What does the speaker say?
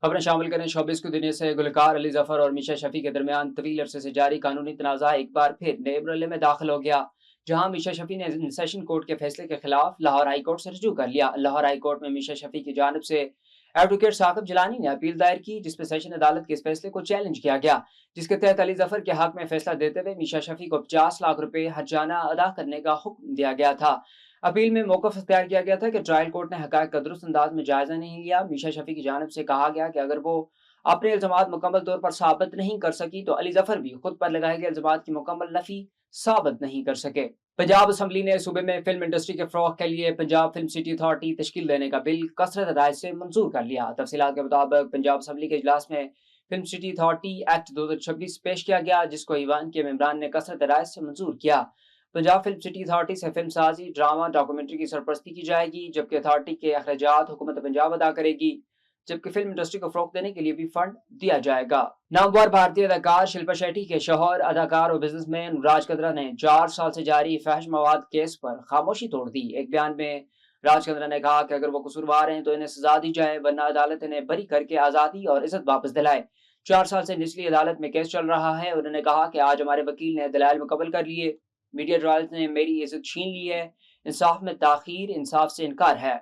खबरें शामिल करें शोबिस की दुनिया से। गुलकार अली जफर और मीशा शफी के दरमियान तवील अरसे से जारी कानूनी तनाज़ा एक बार फिर नए मरहले में दाखिल हो गया, जहां मीशा शफी ने सेशन कोर्ट के फैसले के खिलाफ लाहौर हाई कोर्ट से रजू कर लिया। लाहौर हाई कोर्ट में मीशा शफी की जानिब से एडवोकेट साकिब जिलानी ने अपील दायर की, जिसमें सेशन अदालत के इस फैसले को चैलेंज किया गया, जिसके तहत अली जफर के हक में फैसला देते हुए मीशा शफी को 50 लाख रुपए हर्जाना अदा करने का हुक्म दिया गया था। अपील में मौकफ अख्तियार किया गया था कि ट्रायल कोर्ट ने हकायक का दुरुस्त अंदाज में जायजा नहीं लिया। मीशा शफी की जानिब से कहा गया कि अगर वो अपने इल्जामात मुकम्मल तौर पर साबित नहीं कर सकी तो अली जफर भी खुद पर लगाए गए इल्जामात की मुकम्मल नफी साबित नहीं कर सके। पंजाब असम्बली ने सूबे में फिल्म इंडस्ट्री के फरोग के लिए पंजाब फिल्म सिटी अथॉरिटी तश्कील देने का बिल कसरत राय से मंजूर कर लिया। तफसीलात के मुताबिक पंजाब असम्बली के इजलास में फिल्म सिटी अथॉरिटी एक्ट 2026 पेश किया गया, जिसको ईवान के मेंबरान ने कसरत राय से मंजूर किया। पंजाब फिल्म सिटी अथॉरिटी से फिल्म साजी, ड्रामा, डॉक्यूमेंट्री की सरपरस्ती की जाएगी, जबकि अथॉरिटी के अखराजात हुकूमत पंजाब अदा करेगी, जबकि फिल्म इंडस्ट्री को फरोग देने के लिए भी फंड दिया जाएगा। नामवर भारतीय अदाकार शिल्पा शेट्टी के शौहर, अदाकार और बिजनेसमैन राज कदरा ने 4 साल से जारी फहश मवाद केस पर खामोशी तोड़ दी। एक बयान में राज कदरा ने कहा कि अगर वो कसूरवार हैं तो इन्हें सजा दी जाए, वरना अदालत इन्हें बरी करके आज़ादी और इज्जत वापस दिलाए। 4 साल से निचली अदालत में केस चल रहा है। उन्होंने कहा कि आज हमारे वकील ने दलाइल मुकम्मल कर लिए, मीडिया ट्रायल्स ने मेरी इज्जत छीन ली है, इंसाफ में ताखीर, इंसाफ से इनकार है।